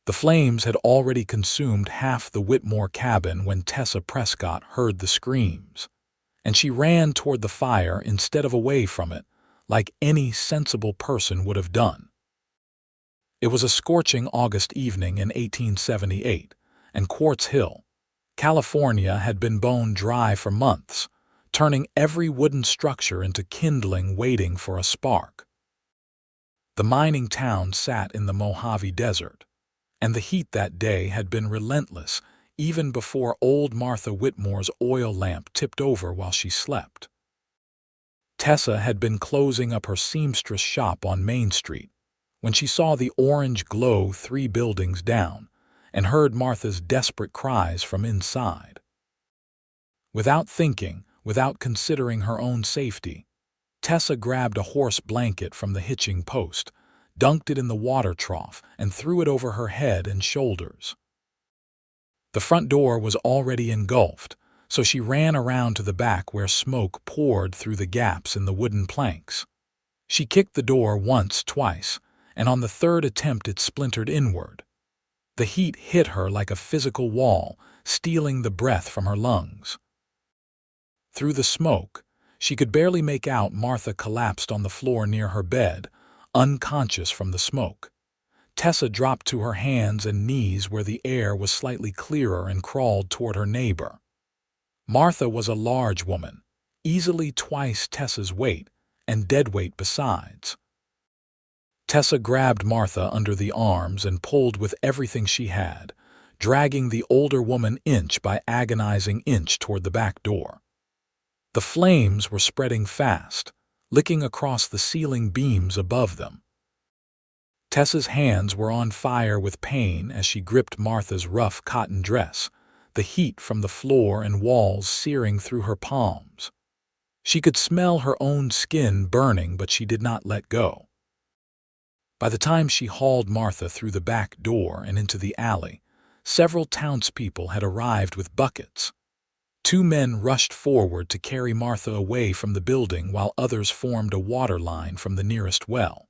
The flames had already consumed half the Whitmore cabin when Tessa Prescott heard the screams, and she ran toward the fire instead of away from it, like any sensible person would have done. It was a scorching August evening in 1878, and Quartz Hill, California, had been bone dry for months, turning every wooden structure into kindling waiting for a spark. The mining town sat in the Mojave Desert, and the heat that day had been relentless even before old Martha Whitmore's oil lamp tipped over while she slept. Tessa had been closing up her seamstress shop on Main Street when she saw the orange glow 3 buildings down and heard Martha's desperate cries from inside. Without thinking, without considering her own safety, Tessa grabbed a horse blanket from the hitching post, dunked it in the water trough, and threw it over her head and shoulders. The front door was already engulfed, so she ran around to the back where smoke poured through the gaps in the wooden planks. She kicked the door once, twice, and on the third attempt it splintered inward. The heat hit her like a physical wall, stealing the breath from her lungs. Through the smoke, she could barely make out Martha collapsed on the floor near her bed, unconscious from the smoke. Tessa dropped to her hands and knees where the air was slightly clearer and crawled toward her neighbor. Martha was a large woman, easily twice Tessa's weight, and deadweight besides. Tessa grabbed Martha under the arms and pulled with everything she had, dragging the older woman inch by agonizing inch toward the back door. The flames were spreading fast, licking across the ceiling beams above them. Tessa's hands were on fire with pain as she gripped Martha's rough cotton dress, the heat from the floor and walls searing through her palms. She could smell her own skin burning, but she did not let go. By the time she hauled Martha through the back door and into the alley, several townspeople had arrived with buckets. 2 men rushed forward to carry Martha away from the building while others formed a water line from the nearest well.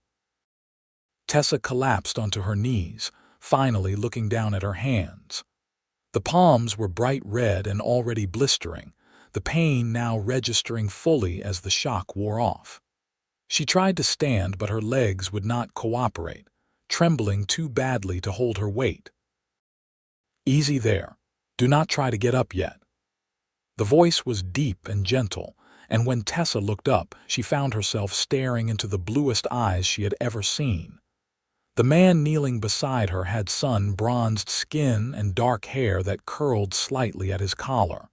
Tessa collapsed onto her knees, finally looking down at her hands. The palms were bright red and already blistering, the pain now registering fully as the shock wore off. She tried to stand, but her legs would not cooperate, trembling too badly to hold her weight. "Easy there. Do not try to get up yet." The voice was deep and gentle, and when Tessa looked up, she found herself staring into the bluest eyes she had ever seen. The man kneeling beside her had sun-bronzed skin and dark hair that curled slightly at his collar.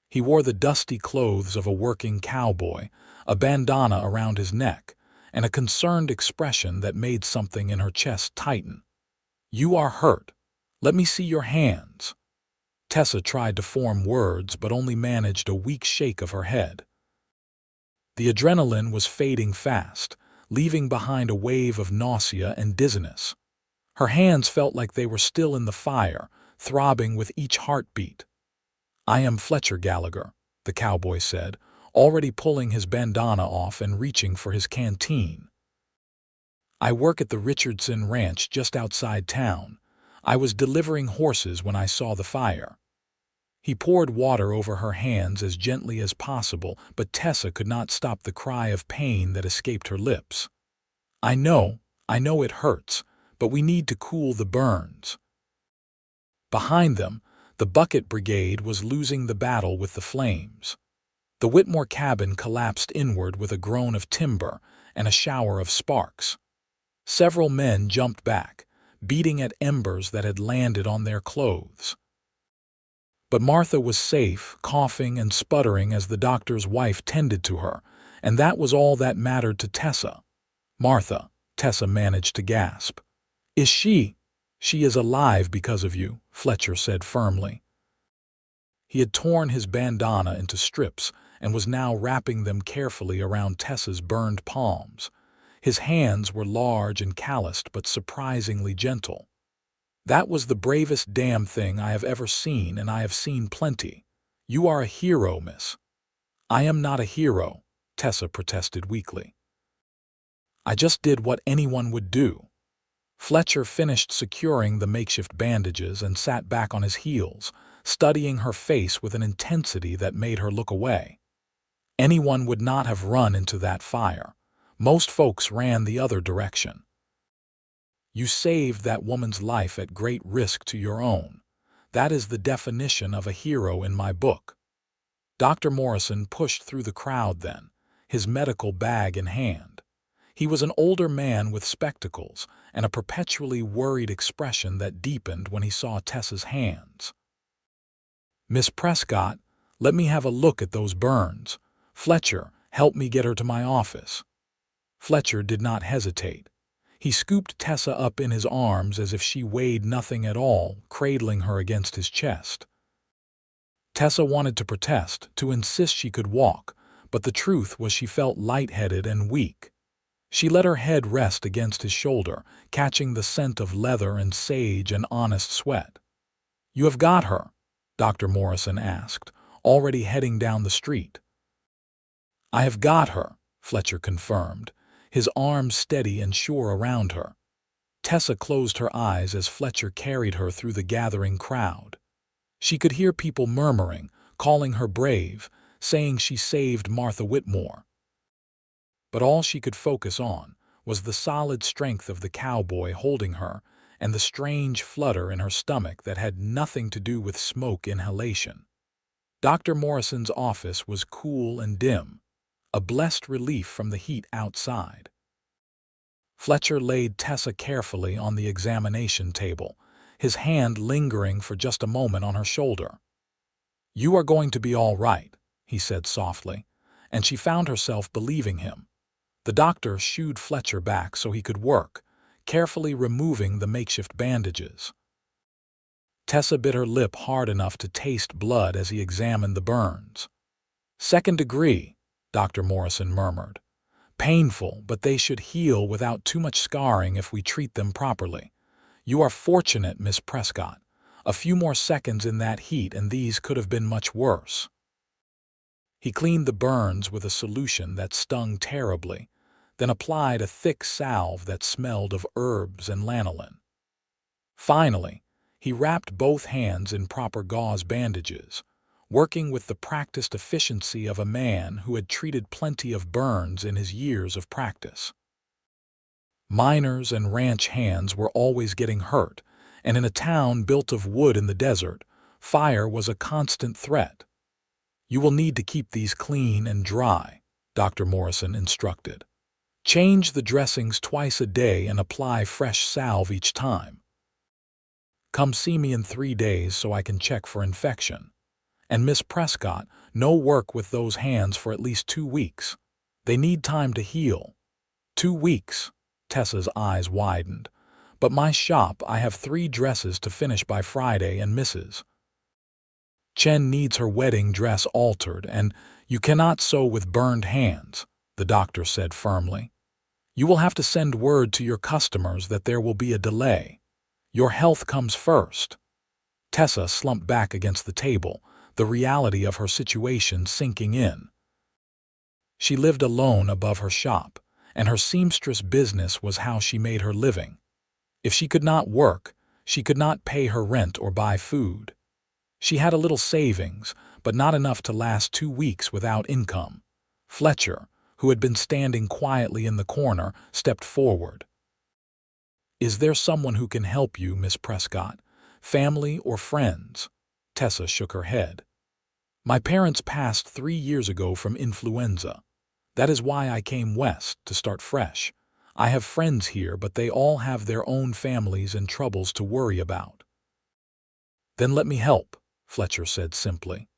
He wore the dusty clothes of a working cowboy, a bandana around his neck, and a concerned expression that made something in her chest tighten. "You are hurt. Let me see your hands." Tessa tried to form words but only managed a weak shake of her head. The adrenaline was fading fast, leaving behind a wave of nausea and dizziness. Her hands felt like they were still in the fire, throbbing with each heartbeat. "I am Fletcher Gallagher," the cowboy said, already pulling his bandana off and reaching for his canteen. "I work at the Richardson Ranch just outside town. I was delivering horses when I saw the fire." He poured water over her hands as gently as possible, but Tessa could not stop the cry of pain that escaped her lips. I know it hurts, but we need to cool the burns." Behind them, the bucket brigade was losing the battle with the flames. The Whitmore cabin collapsed inward with a groan of timber and a shower of sparks. Several men jumped back, beating at embers that had landed on their clothes. But Martha was safe, coughing and sputtering as the doctor's wife tended to her, and that was all that mattered to Tessa. "Martha," Tessa managed to gasp. "Is she?" "She is alive because of you," Fletcher said firmly. He had torn his bandana into strips and was now wrapping them carefully around Tessa's burned palms. His hands were large and calloused but surprisingly gentle. "That was the bravest damn thing I have ever seen, and I have seen plenty. You are a hero, miss." "I am not a hero," Tessa protested weakly. "I just did what anyone would do." Fletcher finished securing the makeshift bandages and sat back on his heels, studying her face with an intensity that made her look away. Anyone would not have run into that fire. Most folks ran the other direction. You saved that woman's life at great risk to your own. That is the definition of a hero in my book. Dr. Morrison pushed through the crowd then, his medical bag in hand. He was an older man with spectacles and a perpetually worried expression that deepened when he saw Tessa's hands. "Miss Prescott, let me have a look at those burns. Fletcher, help me get her to my office." Fletcher did not hesitate. He scooped Tessa up in his arms as if she weighed nothing at all, cradling her against his chest. Tessa wanted to protest, to insist she could walk, but the truth was she felt lightheaded and weak. She let her head rest against his shoulder, catching the scent of leather and sage and honest sweat. "You have got her?" Dr. Morrison asked, already heading down the street. "I have got her," Fletcher confirmed, his arms steady and sure around her. Tessa closed her eyes as Fletcher carried her through the gathering crowd. She could hear people murmuring, calling her brave, saying she saved Martha Whitmore. But all she could focus on was the solid strength of the cowboy holding her and the strange flutter in her stomach that had nothing to do with smoke inhalation. Dr. Morrison's office was cool and dim, a blessed relief from the heat outside. Fletcher laid Tessa carefully on the examination table, his hand lingering for just a moment on her shoulder. "You are going to be all right," he said softly, and she found herself believing him. The doctor shooed Fletcher back so he could work, carefully removing the makeshift bandages. Tessa bit her lip hard enough to taste blood as he examined the burns. "Second degree," Dr. Morrison murmured. "Painful, but they should heal without too much scarring if we treat them properly. You are fortunate, Miss Prescott. A few more seconds in that heat and these could have been much worse." He cleaned the burns with a solution that stung terribly, then applied a thick salve that smelled of herbs and lanolin. Finally, he wrapped both hands in proper gauze bandages, working with the practiced efficiency of a man who had treated plenty of burns in his years of practice. Miners and ranch hands were always getting hurt, and in a town built of wood in the desert, fire was a constant threat. "You will need to keep these clean and dry," Dr. Morrison instructed. "Change the dressings twice a day and apply fresh salve each time. Come see me in 3 days so I can check for infection. And Miss Prescott, no work with those hands for at least 2 weeks. They need time to heal." 2 weeks, Tessa's eyes widened. "But my shop, I have 3 dresses to finish by Friday and Mrs. Chen needs her wedding dress altered, and you cannot sew with burned hands," the doctor said firmly. "You will have to send word to your customers that there will be a delay. Your health comes first." Tessa slumped back against the table, the reality of her situation sinking in. She lived alone above her shop, and her seamstress business was how she made her living. If she could not work, she could not pay her rent or buy food. She had a little savings, but not enough to last 2 weeks without income. Fletcher, who had been standing quietly in the corner, stepped forward. "Is there someone who can help you, Miss Prescott? Family or friends?" Tessa shook her head. "My parents passed 3 years ago from influenza. That is why I came west, to start fresh. I have friends here, but they all have their own families and troubles to worry about." "Then let me help," Fletcher said simply.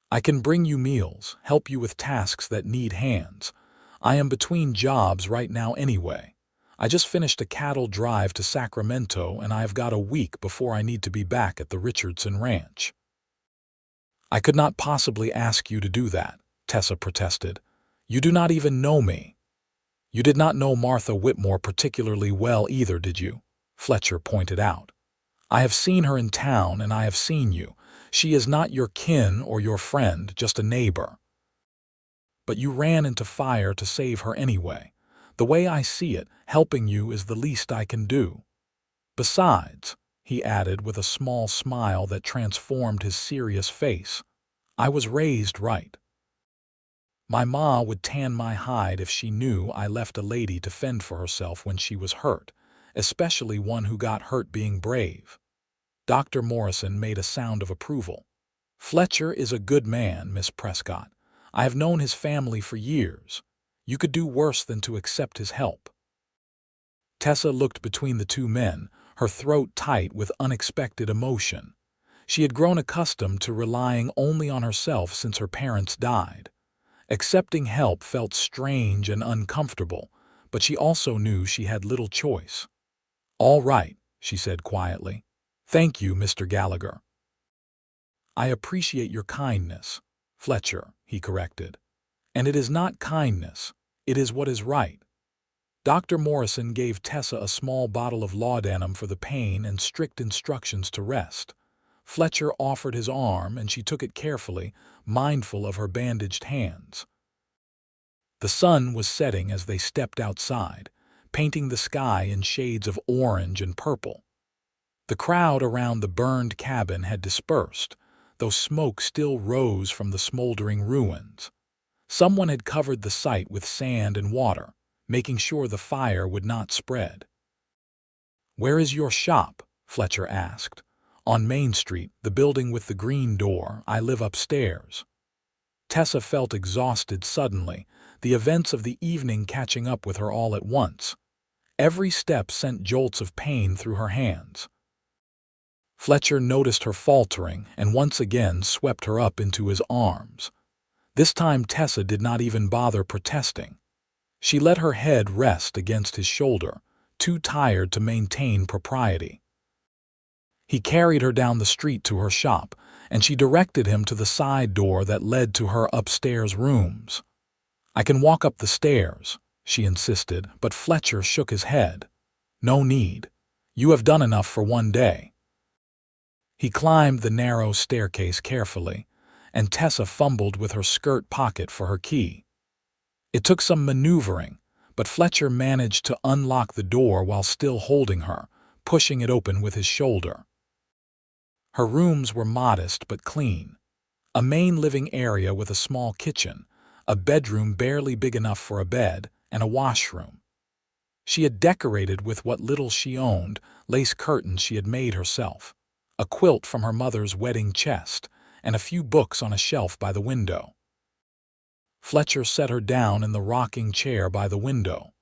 "I can bring you meals, help you with tasks that need hands. I am between jobs right now anyway. I just finished a cattle drive to Sacramento, and I have got a week before I need to be back at the Richardson Ranch." "I could not possibly ask you to do that," Tessa protested. "You do not even know me." "You did not know Martha Whitmore particularly well either, did you?" Fletcher pointed out. "I have seen her in town, and I have seen you. She is not your kin or your friend, just a neighbor. But you ran into fire to save her anyway. The way I see it, helping you is the least I can do." Besides, he added with a small smile that transformed his serious face, I was raised right. My ma would tan my hide if she knew I left a lady to fend for herself when she was hurt, especially one who got hurt being brave. Dr. Morrison made a sound of approval. Fletcher is a good man, Miss Prescott. I have known his family for years. You could do worse than to accept his help. Tessa looked between the two men, her throat tight with unexpected emotion. She had grown accustomed to relying only on herself since her parents died. Accepting help felt strange and uncomfortable, but she also knew she had little choice. All right, she said quietly. Thank you, Mr. Gallagher. I appreciate your kindness, Fletcher, he corrected. And it is not kindness, it is what is right. Dr. Morrison gave Tessa a small bottle of laudanum for the pain and strict instructions to rest. Fletcher offered his arm and she took it carefully, mindful of her bandaged hands. The sun was setting as they stepped outside, painting the sky in shades of orange and purple. The crowd around the burned cabin had dispersed, though smoke still rose from the smoldering ruins. Someone had covered the site with sand and water, making sure the fire would not spread. Where is your shop? Fletcher asked. On Main Street, the building with the green door. I live upstairs. Tessa felt exhausted suddenly, the events of the evening catching up with her all at once. Every step sent jolts of pain through her hands. Fletcher noticed her faltering and once again swept her up into his arms. This time Tessa did not even bother protesting. She let her head rest against his shoulder, too tired to maintain propriety. He carried her down the street to her shop, and she directed him to the side door that led to her upstairs rooms. I can walk up the stairs, she insisted, but Fletcher shook his head. No need. You have done enough for one day. He climbed the narrow staircase carefully, and Tessa fumbled with her skirt pocket for her key. It took some maneuvering, but Fletcher managed to unlock the door while still holding her, pushing it open with his shoulder. Her rooms were modest but clean. A main living area with a small kitchen, a bedroom barely big enough for a bed, and a washroom. She had decorated with what little she owned, lace curtains she had made herself, a quilt from her mother's wedding chest, and a few books on a shelf by the window. Fletcher set her down in the rocking chair by the window.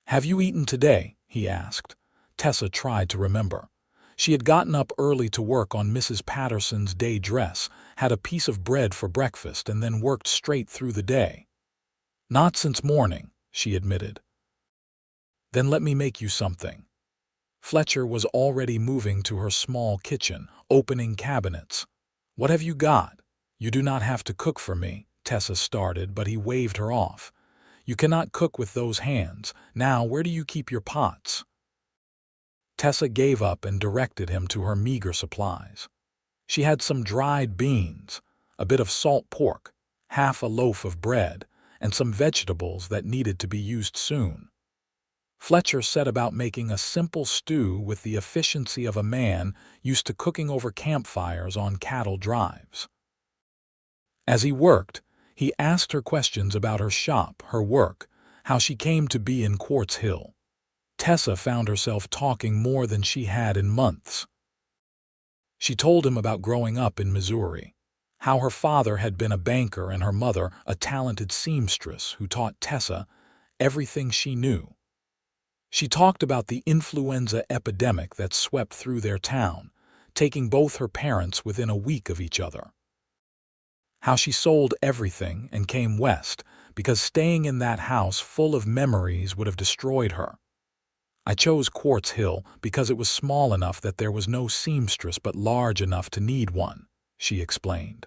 Have you eaten today? He asked. Tessa tried to remember. She had gotten up early to work on Mrs. Patterson's day dress, had a piece of bread for breakfast, and then worked straight through the day. Not since morning, she admitted. Then let me make you something. Fletcher was already moving to her small kitchen, opening cabinets. What have you got? You do not have to cook for me, Tessa started, but he waved her off. You cannot cook with those hands. Now, where do you keep your pots? Tessa gave up and directed him to her meager supplies. She had some dried beans, a bit of salt pork, half a loaf of bread, and some vegetables that needed to be used soon. Fletcher set about making a simple stew with the efficiency of a man used to cooking over campfires on cattle drives. As he worked, he asked her questions about her shop, her work, how she came to be in Quartz Hill. Tessa found herself talking more than she had in months. She told him about growing up in Missouri, how her father had been a banker and her mother a talented seamstress who taught Tessa everything she knew. She talked about the influenza epidemic that swept through their town, taking both her parents within a week of each other. How she sold everything and came west because staying in that house full of memories would have destroyed her. I chose Quartz Hill because it was small enough that there was no seamstress but large enough to need one, she explained.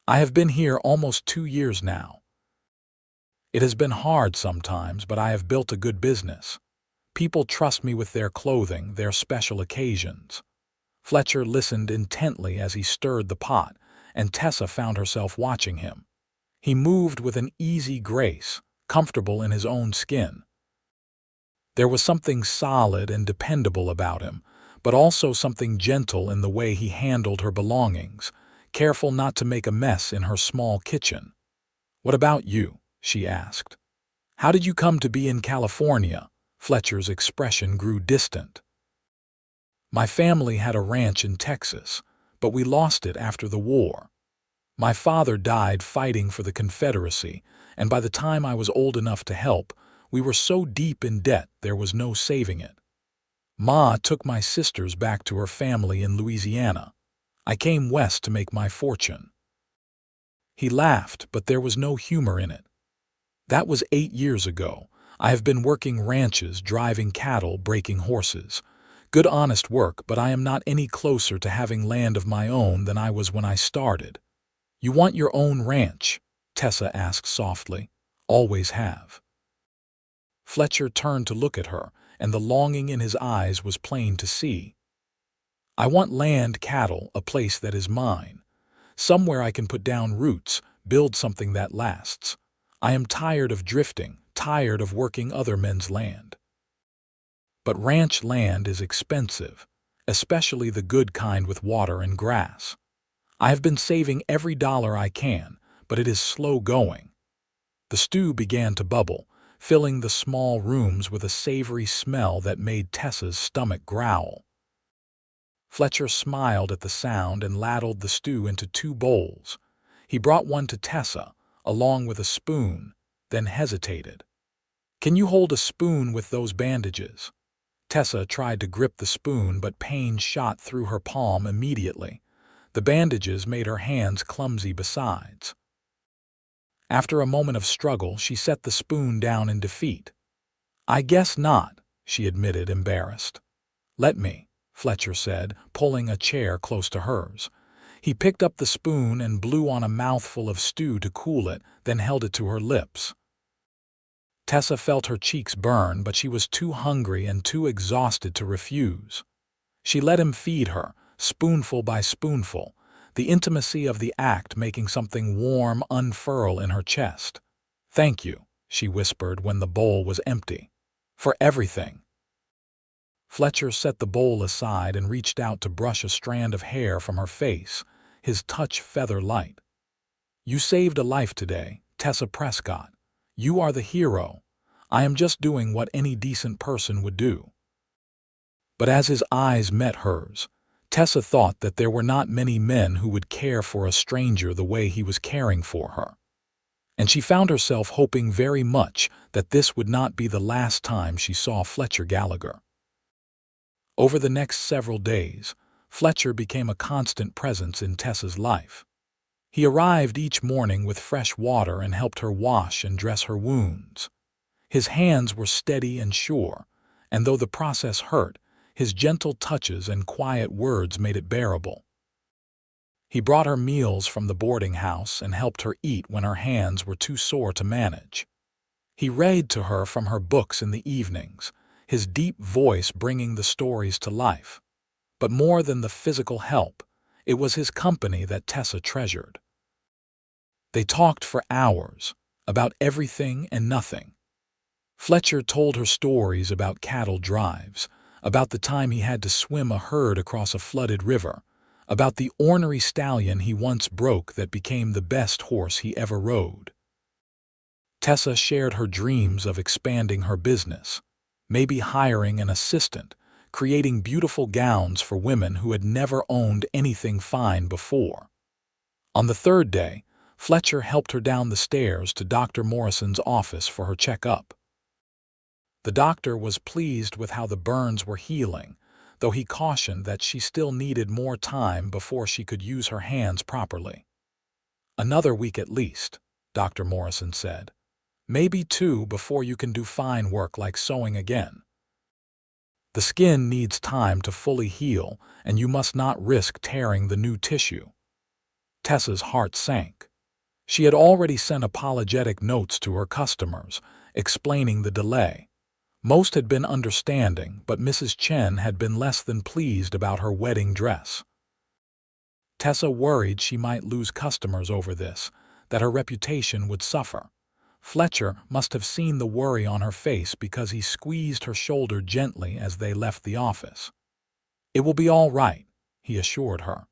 I have been here almost 2 years now. It has been hard sometimes, but I have built a good business. People trust me with their clothing, their special occasions. Fletcher listened intently as he stirred the pot, and Tessa found herself watching him. He moved with an easy grace, comfortable in his own skin. There was something solid and dependable about him, but also something gentle in the way he handled her belongings, careful not to make a mess in her small kitchen. "What about you?" she asked. "How did you come to be in California?" Fletcher's expression grew distant. "My family had a ranch in Texas, but we lost it after the war. My father died fighting for the Confederacy, and by the time I was old enough to help, we were so deep in debt there was no saving it. Ma took my sisters back to her family in Louisiana. I came west to make my fortune." He laughed, but there was no humor in it. "That was 8 years ago. I have been working ranches, driving cattle, breaking horses. Good honest work, but I am not any closer to having land of my own than I was when I started." "You want your own ranch?" Tessa asked softly. "Always have." Fletcher turned to look at her, and the longing in his eyes was plain to see. "I want land, cattle, a place that is mine. Somewhere I can put down roots, build something that lasts. I am tired of drifting, tired of working other men's land." "But ranch land is expensive, especially the good kind with water and grass. I have been saving every dollar I can, but it is slow going." The stew began to bubble, filling the small rooms with a savory smell that made Tessa's stomach growl. Fletcher smiled at the sound and ladled the stew into 2 bowls. He brought one to Tessa, along with a spoon, then hesitated. "Can you hold a spoon with those bandages?" Tessa tried to grip the spoon, but pain shot through her palm immediately. The bandages made her hands clumsy besides. After a moment of struggle, she set the spoon down in defeat. "I guess not," she admitted, embarrassed. "Let me," Fletcher said, pulling a chair close to hers. He picked up the spoon and blew on a mouthful of stew to cool it, then held it to her lips. Tessa felt her cheeks burn, but she was too hungry and too exhausted to refuse. She let him feed her, spoonful by spoonful, the intimacy of the act making something warm unfurl in her chest. "Thank you," she whispered when the bowl was empty. "For everything." Fletcher set the bowl aside and reached out to brush a strand of hair from her face, his touch feather light. "You saved a life today, Tessa Prescott. You are the hero. I am just doing what any decent person would do." But as his eyes met hers, Tessa thought that there were not many men who would care for a stranger the way he was caring for her. And she found herself hoping very much that this would not be the last time she saw Fletcher Gallagher. Over the next several days, Fletcher became a constant presence in Tessa's life. He arrived each morning with fresh water and helped her wash and dress her wounds. His hands were steady and sure, and though the process hurt, his gentle touches and quiet words made it bearable. He brought her meals from the boarding house and helped her eat when her hands were too sore to manage. He read to her from her books in the evenings, his deep voice bringing the stories to life. But more than the physical help, it was his company that Tessa treasured. They talked for hours, about everything and nothing. Fletcher told her stories about cattle drives, about the time he had to swim a herd across a flooded river, about the ornery stallion he once broke that became the best horse he ever rode. Tessa shared her dreams of expanding her business, maybe hiring an assistant, creating beautiful gowns for women who had never owned anything fine before. On the 3rd day, Fletcher helped her down the stairs to Dr. Morrison's office for her checkup. The doctor was pleased with how the burns were healing, though he cautioned that she still needed more time before she could use her hands properly. "Another week at least," Dr. Morrison said. "Maybe 2 before you can do fine work like sewing again. The skin needs time to fully heal, and you must not risk tearing the new tissue." Tessa's heart sank. She had already sent apologetic notes to her customers, explaining the delay. Most had been understanding, but Mrs. Chen had been less than pleased about her wedding dress. Tessa worried she might lose customers over this, that her reputation would suffer. Fletcher must have seen the worry on her face because he squeezed her shoulder gently as they left the office. "It will be all right," he assured her.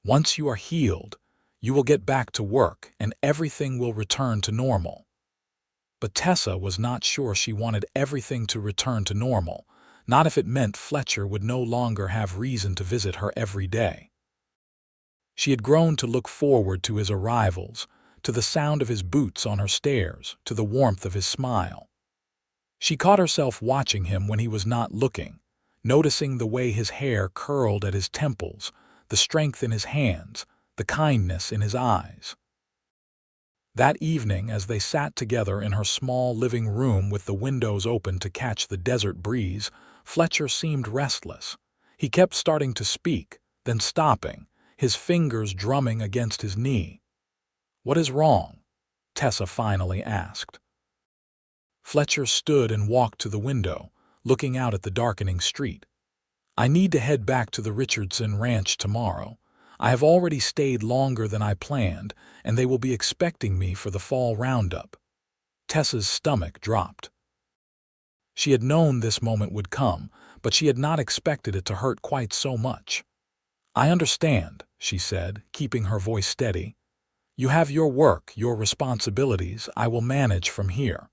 "Once you are healed, you will get back to work and everything will return to normal." But Tessa was not sure she wanted everything to return to normal, not if it meant Fletcher would no longer have reason to visit her every day. She had grown to look forward to his arrivals, to the sound of his boots on her stairs, to the warmth of his smile. She caught herself watching him when he was not looking, noticing the way his hair curled at his temples, the strength in his hands, the kindness in his eyes. That evening, as they sat together in her small living room with the windows open to catch the desert breeze, Fletcher seemed restless. He kept starting to speak, then stopping, his fingers drumming against his knee. "What is wrong?" Tessa finally asked. Fletcher stood and walked to the window, looking out at the darkening street. "I need to head back to the Richardson ranch tomorrow. I have already stayed longer than I planned, and they will be expecting me for the fall roundup." Tessa's stomach dropped. She had known this moment would come, but she had not expected it to hurt quite so much. "I understand," she said, keeping her voice steady. "You have your work, your responsibilities. I will manage from here."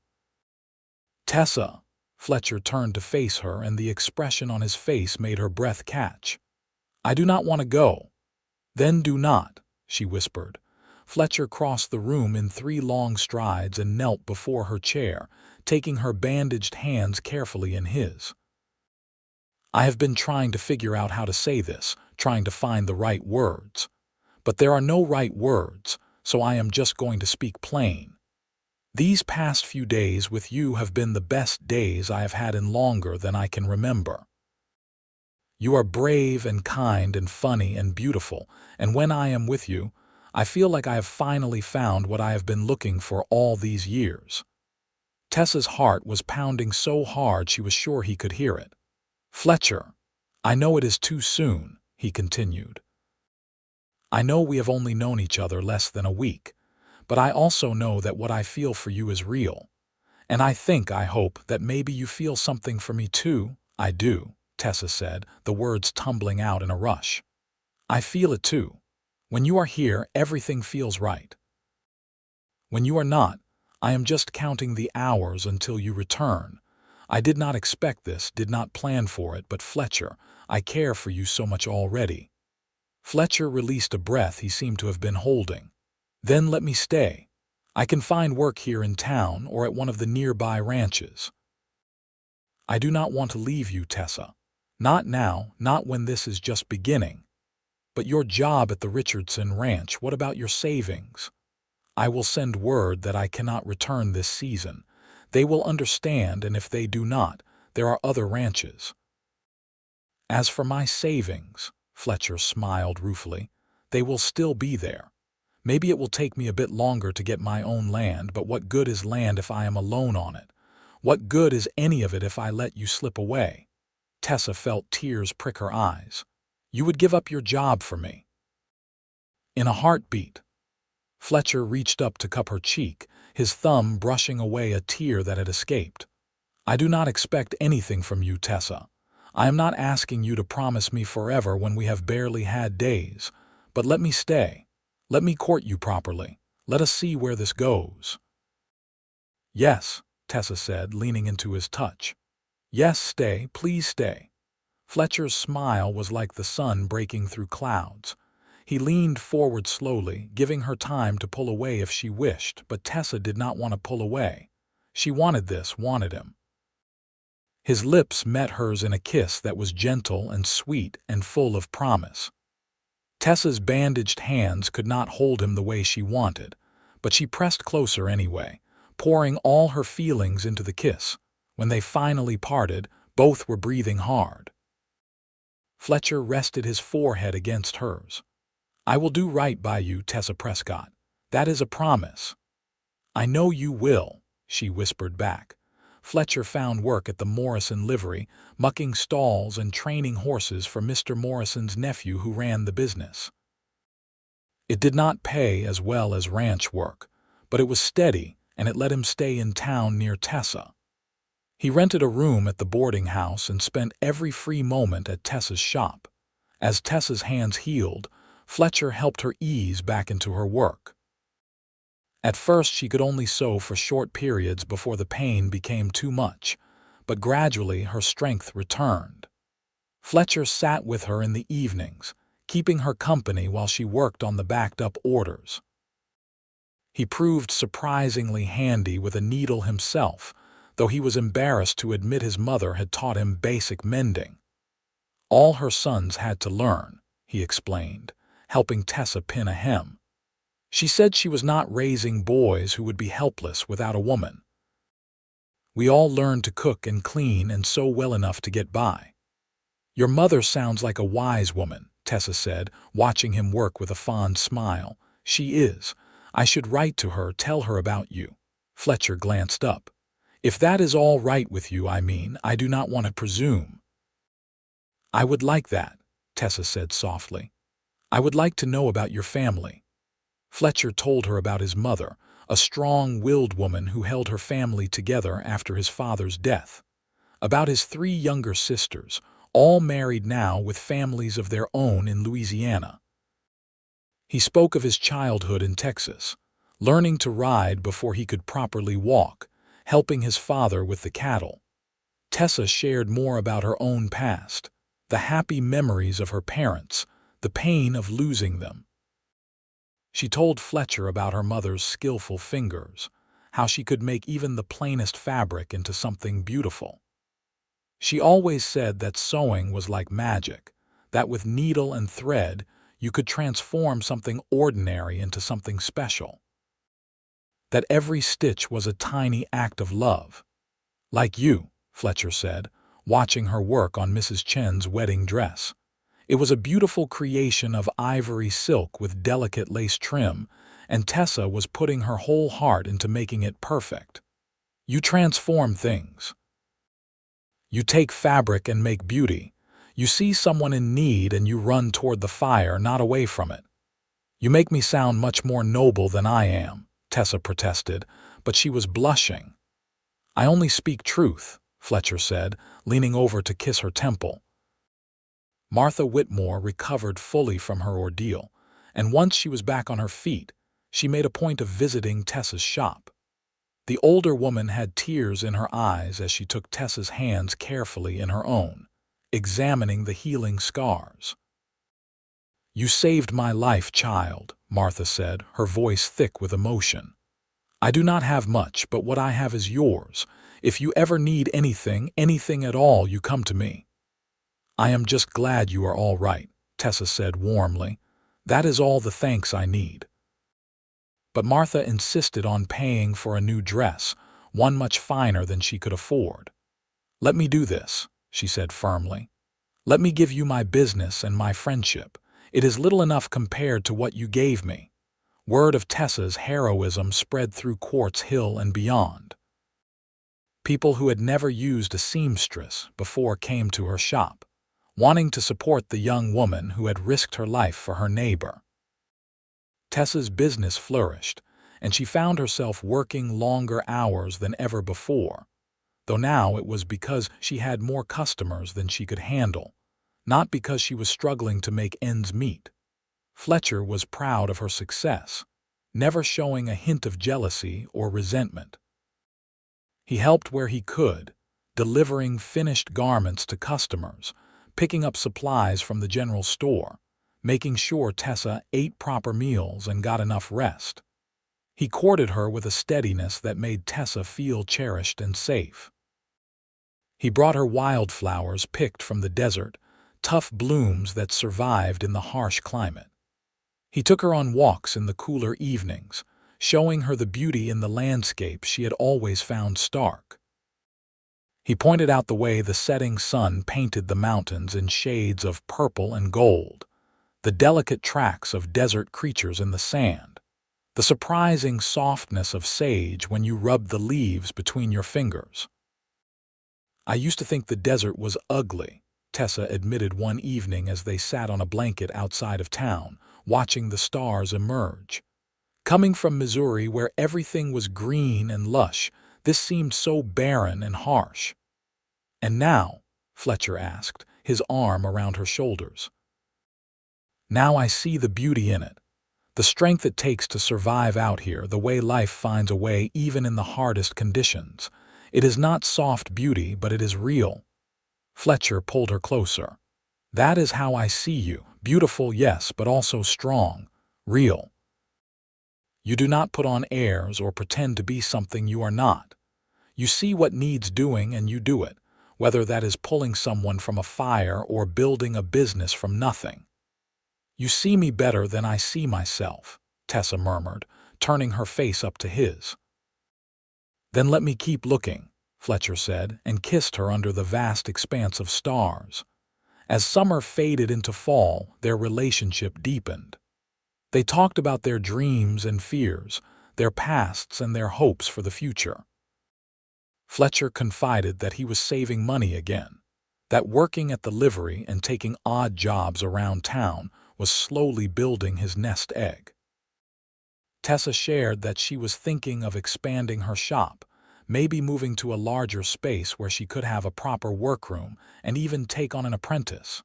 "Tessa," Fletcher turned to face her, and the expression on his face made her breath catch. "I do not want to go." "Then do not," she whispered. Fletcher crossed the room in 3 long strides and knelt before her chair, taking her bandaged hands carefully in his. "I have been trying to figure out how to say this, trying to find the right words. But there are no right words, so I am just going to speak plain. These past few days with you have been the best days I have had in longer than I can remember. You are brave and kind and funny and beautiful, and when I am with you, I feel like I have finally found what I have been looking for all these years." Tessa's heart was pounding so hard she was sure he could hear it. "Fletcher, I know it is too soon," he continued. "I know we have only known each other less than a week, but I also know that what I feel for you is real. And I hope that maybe you feel something for me too." "I do," Tessa said, the words tumbling out in a rush. "I feel it too. When you are here, everything feels right. When you are not, I am just counting the hours until you return. I did not expect this, did not plan for it, but Fletcher, I care for you so much already." Fletcher released a breath he seemed to have been holding. "Then let me stay. I can find work here in town or at one of the nearby ranches." "I do not want to leave you, Tessa. Not now, not when this is just beginning. But your job at the Richardson ranch, what about your savings? I will send word that I cannot return this season. They will understand, and if they do not, there are other ranches." "As for my savings," Fletcher smiled ruefully, "they will still be there. Maybe it will take me a bit longer to get my own land, but what good is land if I am alone on it? What good is any of it if I let you slip away?" Tessa felt tears prick her eyes. "You would give up your job for me?" "In a heartbeat." Fletcher reached up to cup her cheek, his thumb brushing away a tear that had escaped. "I do not expect anything from you, Tessa. I am not asking you to promise me forever when we have barely had days. But let me stay. Let me court you properly. Let us see where this goes." "Yes," Tessa said, leaning into his touch. "Yes, stay, please stay." Fletcher's smile was like the sun breaking through clouds. He leaned forward slowly, giving her time to pull away if she wished, but Tessa did not want to pull away. She wanted this, wanted him. His lips met hers in a kiss that was gentle and sweet and full of promise. Tessa's bandaged hands could not hold him the way she wanted, but she pressed closer anyway, pouring all her feelings into the kiss. When they finally parted, both were breathing hard. Fletcher rested his forehead against hers. "I will do right by you, Tessa Prescott. That is a promise." "I know you will," she whispered back. Fletcher found work at the Morrison livery, mucking stalls and training horses for Mr. Morrison's nephew who ran the business. It did not pay as well as ranch work, but it was steady, and it let him stay in town near Tessa. He rented a room at the boarding house and spent every free moment at Tessa's shop. As Tessa's hands healed, Fletcher helped her ease back into her work. At first, she could only sew for short periods before the pain became too much, but gradually her strength returned. Fletcher sat with her in the evenings, keeping her company while she worked on the backed-up orders. He proved surprisingly handy with a needle himself, though he was embarrassed to admit his mother had taught him basic mending. All her sons had to learn, he explained, helping Tessa pin a hem. She said she was not raising boys who would be helpless without a woman. We all learned to cook and clean and sew well enough to get by. Your mother sounds like a wise woman, Tessa said, watching him work with a fond smile. She is. I should write to her, tell her about you. Fletcher glanced up. If that is all right with you, I do not want to presume. I would like that, Tessa said softly. I would like to know about your family. Fletcher told her about his mother, a strong-willed woman who held her family together after his father's death. About his 3 younger sisters, all married now with families of their own in Louisiana. He spoke of his childhood in Texas, learning to ride before he could properly walk, helping his father with the cattle. Tessa shared more about her own past, the happy memories of her parents, the pain of losing them. She told Fletcher about her mother's skillful fingers, how she could make even the plainest fabric into something beautiful. She always said that sewing was like magic, that with needle and thread you could transform something ordinary into something special. That every stitch was a tiny act of love. Like you, Fletcher said, watching her work on Mrs. Chen's wedding dress. It was a beautiful creation of ivory silk with delicate lace trim, and Tessa was putting her whole heart into making it perfect. You transform things. You take fabric and make beauty. You see someone in need and you run toward the fire, not away from it. You make me sound much more noble than I am, Tessa protested, but she was blushing. I only speak truth, Fletcher said, leaning over to kiss her temple. Martha Whitmore recovered fully from her ordeal, and once she was back on her feet, she made a point of visiting Tessa's shop. The older woman had tears in her eyes as she took Tessa's hands carefully in her own, examining the healing scars. You saved my life, child, Martha said, her voice thick with emotion. I do not have much, but what I have is yours. If you ever need anything at all, you come to me. I am just glad you are all right, Tessa said warmly. That is all the thanks I need. But Martha insisted on paying for a new dress, one much finer than she could afford. Let me do this, she said firmly. Let me give you my business and my friendship. It is little enough compared to what you gave me. Word of Tessa's heroism spread through Quartz Hill and beyond. People who had never used a seamstress before came to her shop, wanting to support the young woman who had risked her life for her neighbor. Tessa's business flourished, and she found herself working longer hours than ever before, though now it was because she had more customers than she could handle, not because she was struggling to make ends meet. Fletcher was proud of her success, never showing a hint of jealousy or resentment. He helped where he could, delivering finished garments to customers, picking up supplies from the general store, making sure Tessa ate proper meals and got enough rest. He courted her with a steadiness that made Tessa feel cherished and safe. He brought her wildflowers picked from the desert, tough blooms that survived in the harsh climate. He took her on walks in the cooler evenings, showing her the beauty in the landscape she had always found stark. He pointed out the way the setting sun painted the mountains in shades of purple and gold, the delicate tracks of desert creatures in the sand, the surprising softness of sage when you rubbed the leaves between your fingers. I used to think the desert was ugly, Tessa admitted one evening as they sat on a blanket outside of town, watching the stars emerge. Coming from Missouri, where everything was green and lush, This seemed so barren and harsh. "And now?" Fletcher asked, his arm around her shoulders. "Now I see the beauty in it. The strength it takes to survive out here, the way life finds a way even in the hardest conditions. It is not soft beauty, but it is real." Fletcher pulled her closer. "That is how I see you. Beautiful, yes, but also strong, real. You do not put on airs or pretend to be something you are not. You see what needs doing and you do it, whether that is pulling someone from a fire or building a business from nothing." "You see me better than I see myself," Tessa murmured, turning her face up to his. "Then let me keep looking," Fletcher said, and kissed her under the vast expanse of stars. As summer faded into fall, their relationship deepened. They talked about their dreams and fears, their pasts and their hopes for the future. Fletcher confided that he was saving money again, that working at the livery and taking odd jobs around town was slowly building his nest egg. Tessa shared that she was thinking of expanding her shop, maybe moving to a larger space where she could have a proper workroom and even take on an apprentice.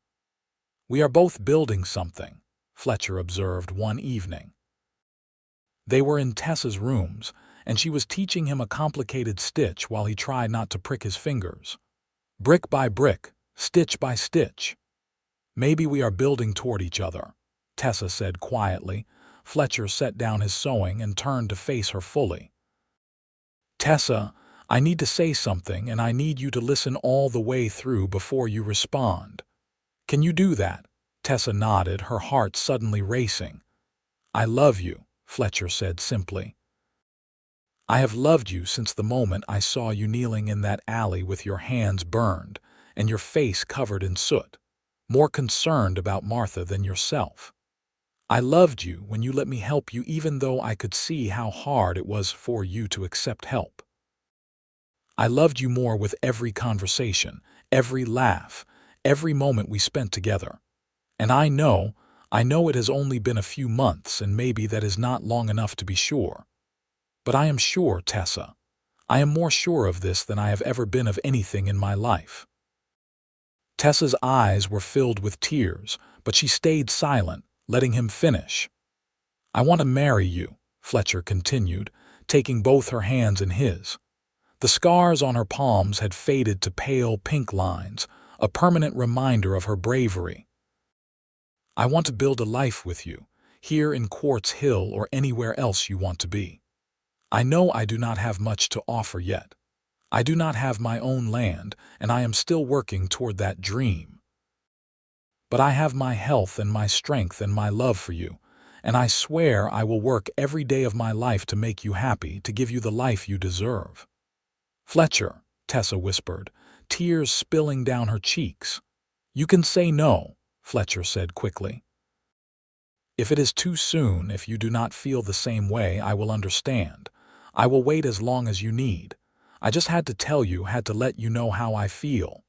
"We are both building something," Fletcher observed one evening. They were in Tessa's rooms, and she was teaching him a complicated stitch while he tried not to prick his fingers. "Brick by brick, stitch by stitch. Maybe we are building toward each other," Tessa said quietly. Fletcher set down his sewing and turned to face her fully. "Tessa, I need to say something, and I need you to listen all the way through before you respond. Can you do that?" Tessa nodded, her heart suddenly racing. "I love you," Fletcher said simply. "I have loved you since the moment I saw you kneeling in that alley with your hands burned and your face covered in soot, more concerned about Martha than yourself. I loved you when you let me help you even though I could see how hard it was for you to accept help. I loved you more with every conversation, every laugh, every moment we spent together. And I know it has only been a few months and maybe that is not long enough to be sure. But I am sure, Tessa. I am more sure of this than I have ever been of anything in my life." Tessa's eyes were filled with tears, but she stayed silent, letting him finish. "I want to marry you," Fletcher continued, taking both her hands in his. The scars on her palms had faded to pale pink lines, a permanent reminder of her bravery. "I want to build a life with you, here in Quartz Hill or anywhere else you want to be. I know I do not have much to offer yet. I do not have my own land, and I am still working toward that dream. But I have my health and my strength and my love for you, and I swear I will work every day of my life to make you happy, to give you the life you deserve." "Fletcher," Tessa whispered, tears spilling down her cheeks. "You can say no," Fletcher said quickly. "If it is too soon, if you do not feel the same way, I will understand. I will wait as long as you need. I just had to tell you, had to let you know how I feel."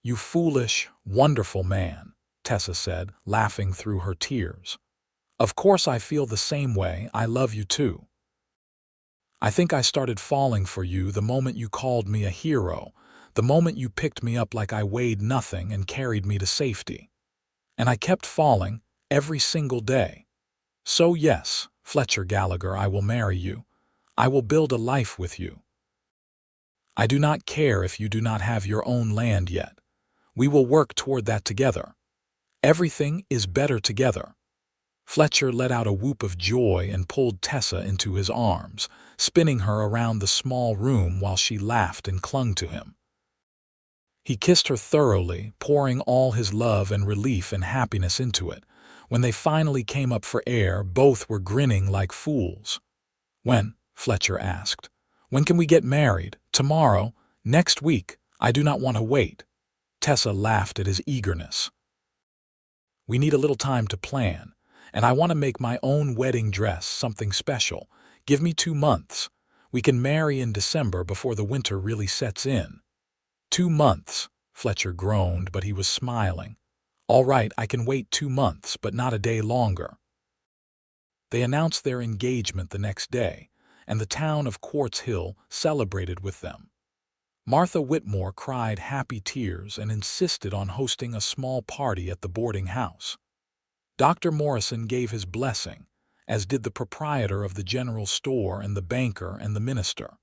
"You foolish, wonderful man," Tessa said, laughing through her tears. "Of course I feel the same way. I love you too. I think I started falling for you the moment you called me a hero, the moment you picked me up like I weighed nothing and carried me to safety. And I kept falling every single day. So yes, Fletcher Gallagher, I will marry you. I will build a life with you. I do not care if you do not have your own land yet. We will work toward that together. Everything is better together." Fletcher let out a whoop of joy and pulled Tessa into his arms, spinning her around the small room while she laughed and clung to him. He kissed her thoroughly, pouring all his love and relief and happiness into it. When they finally came up for air, both were grinning like fools. "When?" Fletcher asked. "When can we get married? Tomorrow? Next week? I do not want to wait." Tessa laughed at his eagerness. "We need a little time to plan, and I want to make my own wedding dress, something special. Give me 2 months. We can marry in December before the winter really sets in." 2 months, Fletcher groaned, but he was smiling. "All right, I can wait 2 months, but not a day longer." They announced their engagement the next day, and the town of Quartz Hill celebrated with them. Martha Whitmore cried happy tears and insisted on hosting a small party at the boarding house. Dr. Morrison gave his blessing, as did the proprietor of the general store and the banker and the minister.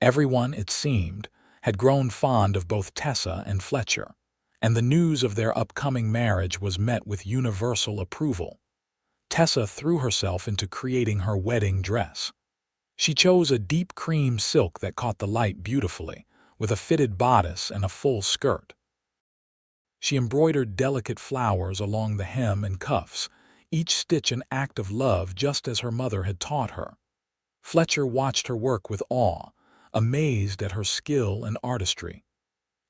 Everyone, it seemed, had grown fond of both Tessa and Fletcher, and the news of their upcoming marriage was met with universal approval. Tessa threw herself into creating her wedding dress. She chose a deep cream silk that caught the light beautifully, with a fitted bodice and a full skirt. She embroidered delicate flowers along the hem and cuffs, each stitch an act of love just as her mother had taught her. Fletcher watched her work with awe, amazed at her skill and artistry.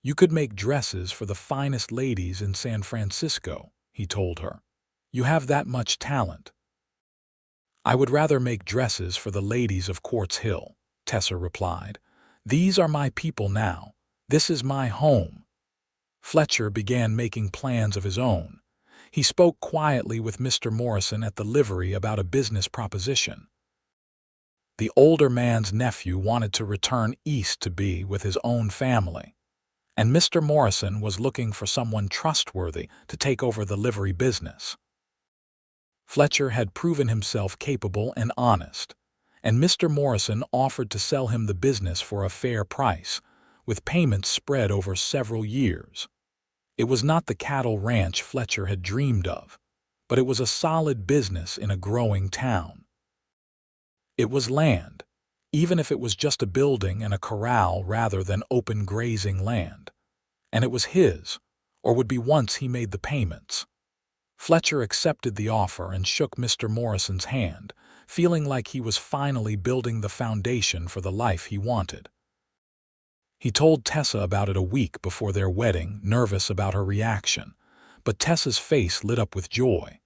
"You could make dresses for the finest ladies in San Francisco," he told her. "You have that much talent." "I would rather make dresses for the ladies of Quartz Hill," Tessa replied. "These are my people now. This is my home." Fletcher began making plans of his own. He spoke quietly with Mr. Morrison at the livery about a business proposition. The older man's nephew wanted to return east to be with his own family, and Mr. Morrison was looking for someone trustworthy to take over the livery business. Fletcher had proven himself capable and honest, and Mr. Morrison offered to sell him the business for a fair price, with payments spread over several years. It was not the cattle ranch Fletcher had dreamed of, but it was a solid business in a growing town. It was land, even if it was just a building and a corral rather than open grazing land. And it was his, or would be once he made the payments. Fletcher accepted the offer and shook Mr. Morrison's hand, feeling like he was finally building the foundation for the life he wanted. He told Tessa about it a week before their wedding, nervous about her reaction, but Tessa's face lit up with joy.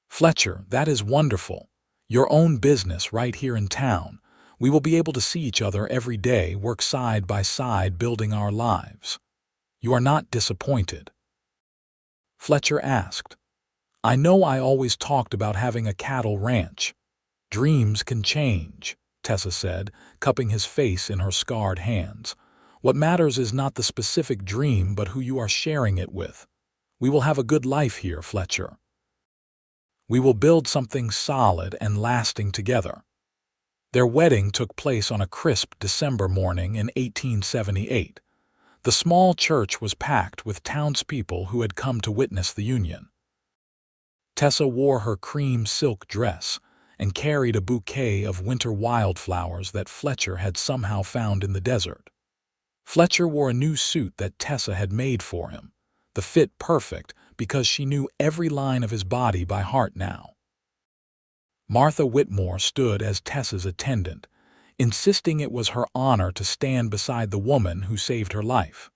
"Fletcher, that is wonderful. Your own business right here in town. We will be able to see each other every day, work side by side, building our lives. You are not disappointed?" Fletcher asked. "I know I always talked about having a cattle ranch. Dreams can change," Tessa said, cupping his face in her scarred hands. "What matters is not the specific dream, but who you are sharing it with. We will have a good life here, Fletcher. We will build something solid and lasting together." Their wedding took place on a crisp December morning in 1878. The small church was packed with townspeople who had come to witness the union. Tessa wore her cream silk dress and carried a bouquet of winter wildflowers that Fletcher had somehow found in the desert. Fletcher wore a new suit that Tessa had made for him, the fit perfect because she knew every line of his body by heart now. Martha Whitmore stood as Tessa's attendant, insisting it was her honor to stand beside the woman who saved her life.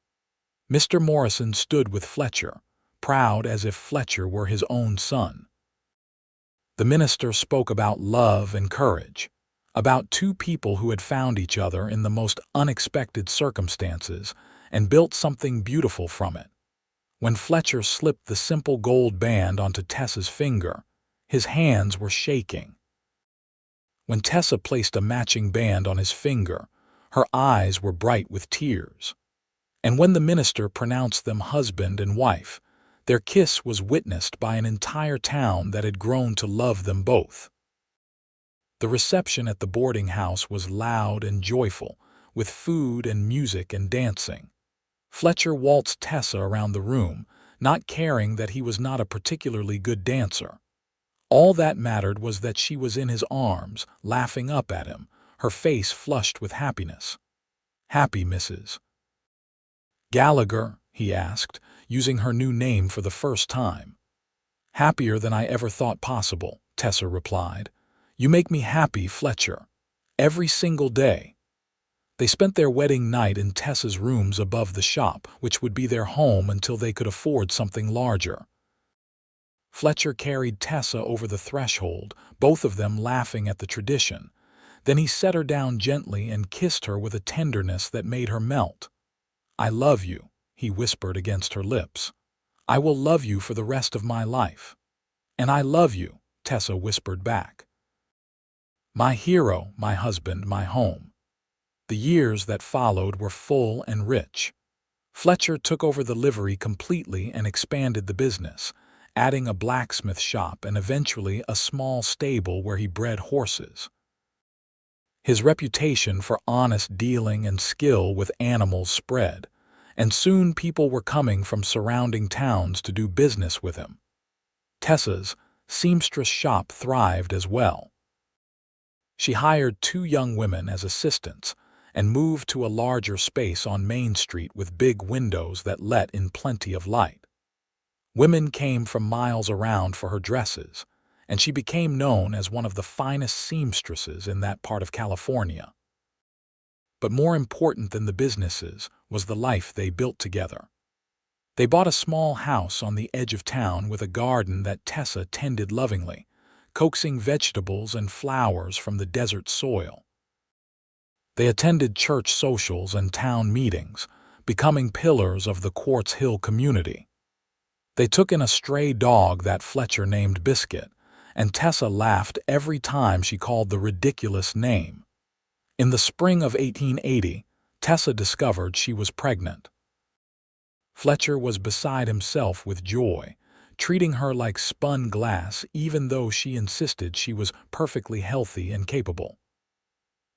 Mr. Morrison stood with Fletcher, proud as if Fletcher were his own son. The minister spoke about love and courage, about two people who had found each other in the most unexpected circumstances and built something beautiful from it. When Fletcher slipped the simple gold band onto Tessa's finger, his hands were shaking. When Tessa placed a matching band on his finger, her eyes were bright with tears. And when the minister pronounced them husband and wife, their kiss was witnessed by an entire town that had grown to love them both. The reception at the boarding house was loud and joyful, with food and music and dancing. Fletcher waltzed Tessa around the room, not caring that he was not a particularly good dancer. All that mattered was that she was in his arms, laughing up at him, her face flushed with happiness. "Happy, Mrs. Gallagher?" he asked, using her new name for the first time. "Happier than I ever thought possible," Tessa replied. "You make me happy, Fletcher. Every single day." They spent their wedding night in Tessa's rooms above the shop, which would be their home until they could afford something larger. Fletcher carried Tessa over the threshold, both of them laughing at the tradition. Then he set her down gently and kissed her with a tenderness that made her melt. "I love you," he whispered against her lips. "I will love you for the rest of my life." "And I love you," Tessa whispered back. My hero, my husband, my home. The years that followed were full and rich. Fletcher took over the livery completely and expanded the business, adding a blacksmith shop and eventually a small stable where he bred horses. His reputation for honest dealing and skill with animals spread, and soon people were coming from surrounding towns to do business with him. Tessa's seamstress shop thrived as well. She hired 2 young women as assistants and moved to a larger space on Main Street with big windows that let in plenty of light. Women came from miles around for her dresses, and she became known as one of the finest seamstresses in that part of California. But more important than the businesses was the life they built together. They bought a small house on the edge of town with a garden that Tessa tended lovingly, coaxing vegetables and flowers from the desert soil. They attended church socials and town meetings, becoming pillars of the Quartz Hill community. They took in a stray dog that Fletcher named Biscuit, and Tessa laughed every time she called the ridiculous name. In the spring of 1880, Tessa discovered she was pregnant. Fletcher was beside himself with joy, treating her like spun glass even though she insisted she was perfectly healthy and capable.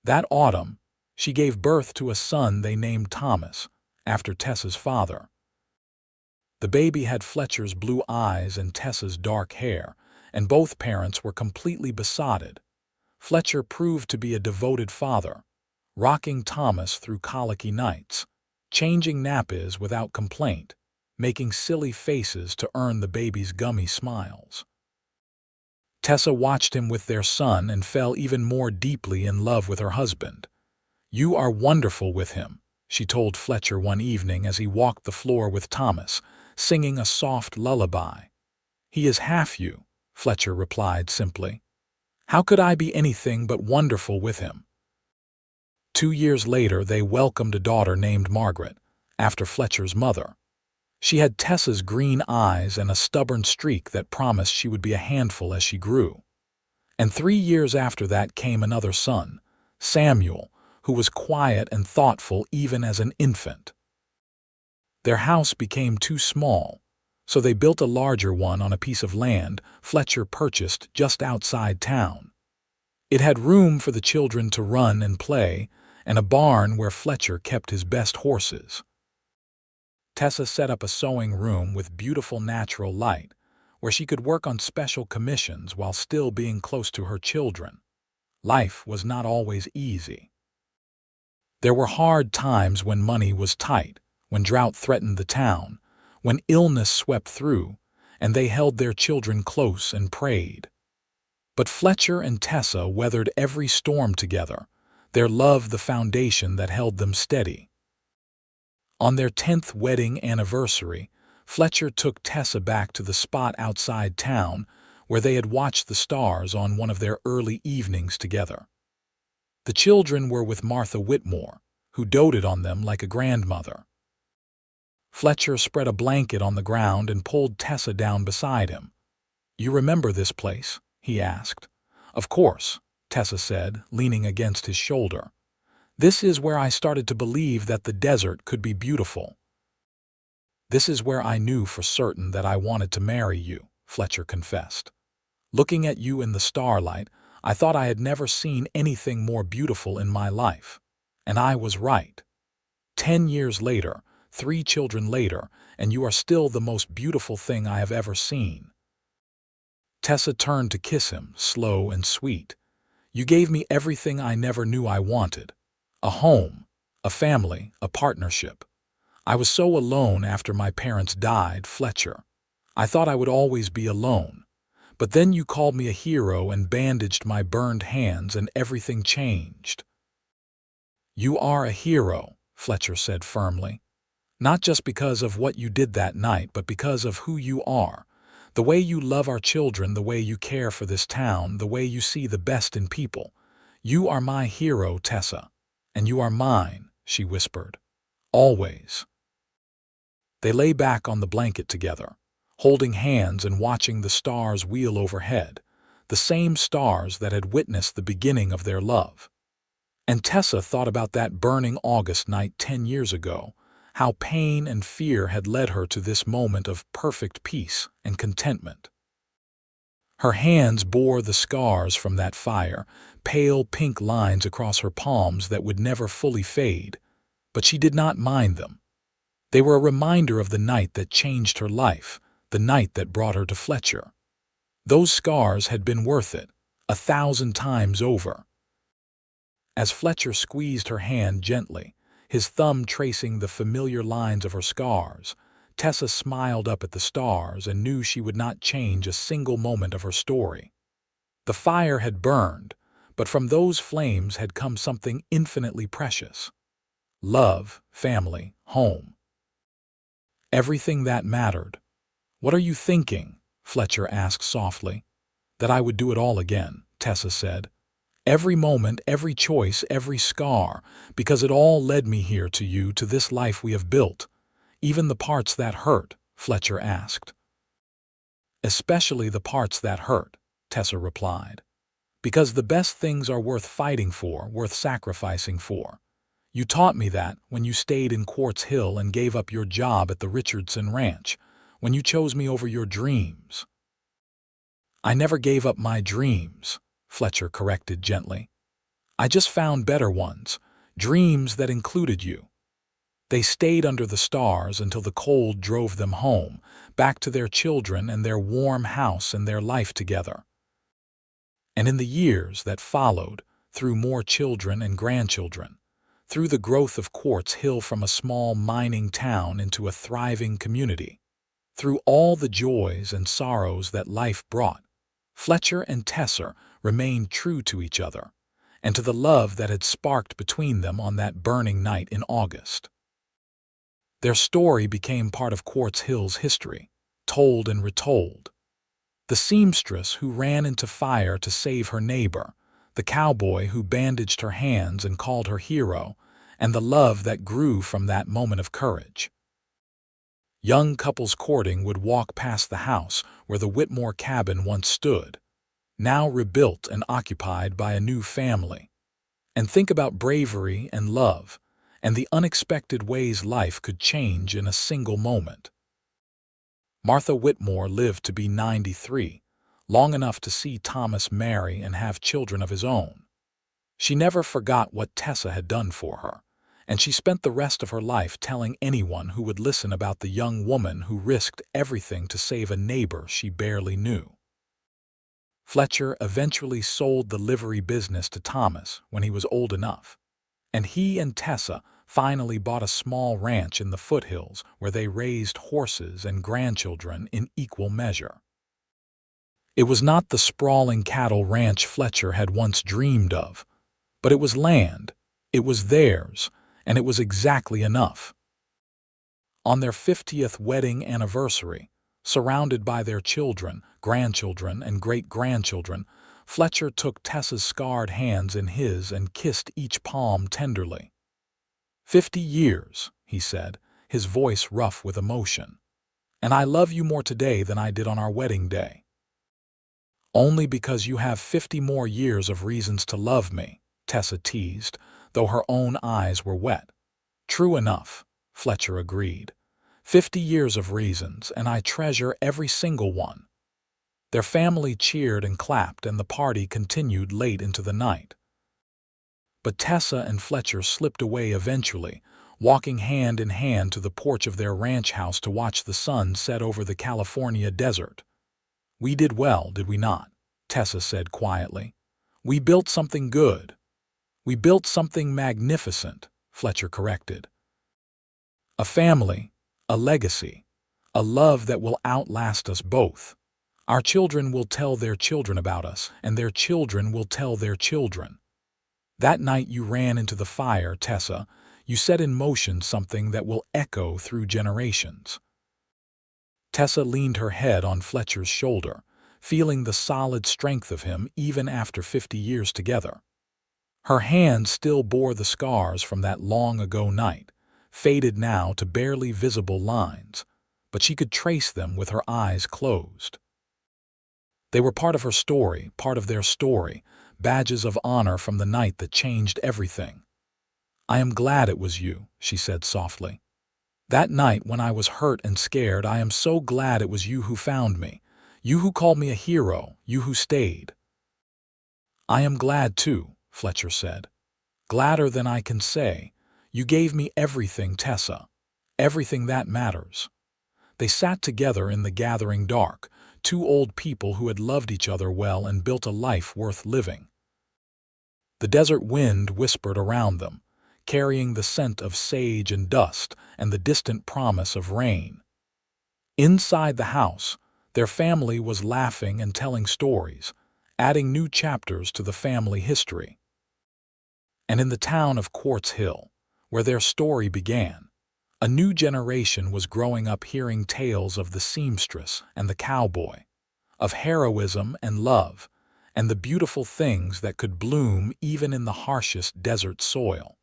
That autumn, she gave birth to a son they named Thomas, after Tessa's father. The baby had Fletcher's blue eyes and Tessa's dark hair, and both parents were completely besotted. Fletcher proved to be a devoted father, rocking Thomas through colicky nights, changing nappies without complaint, making silly faces to earn the baby's gummy smiles. Tessa watched him with their son and fell even more deeply in love with her husband. "You are wonderful with him," she told Fletcher one evening as he walked the floor with Thomas, singing a soft lullaby. "He is half you," Fletcher replied simply. "How could I be anything but wonderful with him?" 2 years later, they welcomed a daughter named Margaret, after Fletcher's mother. She had Tessa's green eyes and a stubborn streak that promised she would be a handful as she grew. And 3 years after that came another son, Samuel, who was quiet and thoughtful even as an infant. Their house became too small, so they built a larger one on a piece of land Fletcher purchased just outside town. It had room for the children to run and play, and a barn where Fletcher kept his best horses. Tessa set up a sewing room with beautiful natural light, where she could work on special commissions while still being close to her children. Life was not always easy. There were hard times when money was tight, when drought threatened the town, when illness swept through, and they held their children close and prayed. But Fletcher and Tessa weathered every storm together, their love the foundation that held them steady. On their 10th wedding anniversary, Fletcher took Tessa back to the spot outside town where they had watched the stars on one of their early evenings together. The children were with Martha Whitmore, who doted on them like a grandmother. Fletcher spread a blanket on the ground and pulled Tessa down beside him. "You remember this place?" he asked. "Of course," Tessa said, leaning against his shoulder. "This is where I started to believe that the desert could be beautiful." "This is where I knew for certain that I wanted to marry you," Fletcher confessed. "Looking at you in the starlight, I thought I had never seen anything more beautiful in my life. And I was right. 10 years later, 3 children later, and you are still the most beautiful thing I have ever seen." Tessa turned to kiss him, slow and sweet. "You gave me everything I never knew I wanted. A home, a family, a partnership. I was so alone after my parents died, Fletcher. I thought I would always be alone. But then you called me a hero and bandaged my burned hands and everything changed." "You are a hero," Fletcher said firmly. "Not just because of what you did that night, but because of who you are. The way you love our children, the way you care for this town, the way you see the best in people. You are my hero, Tessa. And you are mine," she whispered. "Always." They lay back on the blanket together, holding hands and watching the stars wheel overhead, the same stars that had witnessed the beginning of their love. And Tessa thought about that burning August night 10 years ago, how pain and fear had led her to this moment of perfect peace and contentment. Her hands bore the scars from that fire, pale pink lines across her palms that would never fully fade, but she did not mind them. They were a reminder of the night that changed her life, the night that brought her to Fletcher. Those scars had been worth it, 1,000 times over. As Fletcher squeezed her hand gently, his thumb tracing the familiar lines of her scars, Tessa smiled up at the stars and knew she would not change a single moment of her story. The fire had burned, but from those flames had come something infinitely precious. Love, family, home. Everything that mattered. "What are you thinking?" Fletcher asked softly. "That I would do it all again," Tessa said. "Every moment, every choice, every scar, because it all led me here to you, to this life we have built. Even the parts that hurt," Fletcher asked. "Especially the parts that hurt," Tessa replied. "Because the best things are worth fighting for, worth sacrificing for. You taught me that when you stayed in Quartz Hill and gave up your job at the Richardson Ranch, when you chose me over your dreams." "I never gave up my dreams," Fletcher corrected gently. "I just found better ones, dreams that included you." They stayed under the stars until the cold drove them home, back to their children and their warm house and their life together. And in the years that followed, through more children and grandchildren, through the growth of Quartz Hill from a small mining town into a thriving community, through all the joys and sorrows that life brought, Fletcher and Tessa remained true to each other and to the love that had sparked between them on that burning night in August. Their story became part of Quartz Hill's history, told and retold. The seamstress who ran into fire to save her neighbor, the cowboy who bandaged her hands and called her hero, and the love that grew from that moment of courage. Young couples courting would walk past the house where the Whitmore cabin once stood, now rebuilt and occupied by a new family, and think about bravery and love, and the unexpected ways life could change in a single moment. Martha Whitmore lived to be 93, long enough to see Thomas marry and have children of his own. She never forgot what Tessa had done for her, and she spent the rest of her life telling anyone who would listen about the young woman who risked everything to save a neighbor she barely knew. Fletcher eventually sold the livery business to Thomas when he was old enough, and he and Tessa finally bought a small ranch in the foothills where they raised horses and grandchildren in equal measure. It was not the sprawling cattle ranch Fletcher had once dreamed of, but it was land, it was theirs, and it was exactly enough. On their 50th wedding anniversary, surrounded by their children, grandchildren, and great-grandchildren, Fletcher took Tessa's scarred hands in his and kissed each palm tenderly. 50 years, he said, his voice rough with emotion. "And I love you more today than I did on our wedding day." "Only because you have 50 more years of reasons to love me," Tessa teased, though her own eyes were wet. "True enough," Fletcher agreed. 50 years of reasons, and I treasure every single one." Their family cheered and clapped, and the party continued late into the night. But Tessa and Fletcher slipped away eventually, walking hand in hand to the porch of their ranch house to watch the sun set over the California desert. "We did well, did we not?" Tessa said quietly. "We built something good." "We built something magnificent," Fletcher corrected. "A family, a legacy, a love that will outlast us both. Our children will tell their children about us, and their children will tell their children. That night you ran into the fire, Tessa, you set in motion something that will echo through generations." Tessa leaned her head on Fletcher's shoulder, feeling the solid strength of him even after 50 years together. Her hand still bore the scars from that long-ago night, faded now to barely visible lines, but she could trace them with her eyes closed. They were part of her story, part of their story, badges of honor from the night that changed everything. "I am glad it was you," she said softly. "That night when I was hurt and scared, I am so glad it was you who found me. You who called me a hero, you who stayed." "I am glad too," Fletcher said. "Gladder than I can say. You gave me everything, Tessa. Everything that matters." They sat together in the gathering dark, two old people who had loved each other well and built a life worth living. The desert wind whispered around them, carrying the scent of sage and dust and the distant promise of rain. Inside the house, their family was laughing and telling stories, adding new chapters to the family history. And in the town of Quartz Hill, where their story began, a new generation was growing up hearing tales of the seamstress and the cowboy, of heroism and love, and the beautiful things that could bloom even in the harshest desert soil.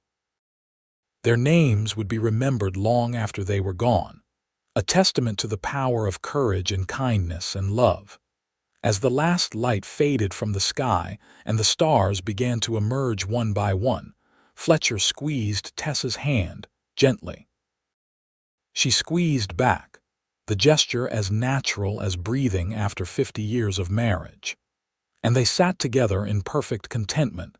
Their names would be remembered long after they were gone, a testament to the power of courage and kindness and love. As the last light faded from the sky and the stars began to emerge one by one, Fletcher squeezed Tessa's hand gently. She squeezed back, the gesture as natural as breathing after 50 years of marriage. And they sat together in perfect contentment,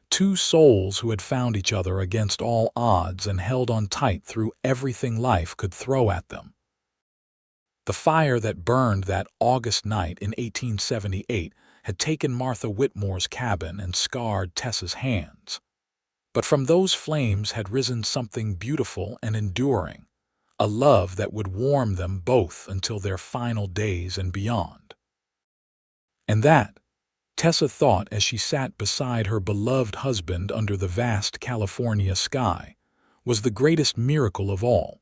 two souls who had found each other against all odds and held on tight through everything life could throw at them. The fire that burned that August night in 1878 had taken Martha Whitmore's cabin and scarred Tessa's hands. But from those flames had risen something beautiful and enduring, a love that would warm them both until their final days and beyond. And that, Tessa thought as she sat beside her beloved husband under the vast California sky, was the greatest miracle of all.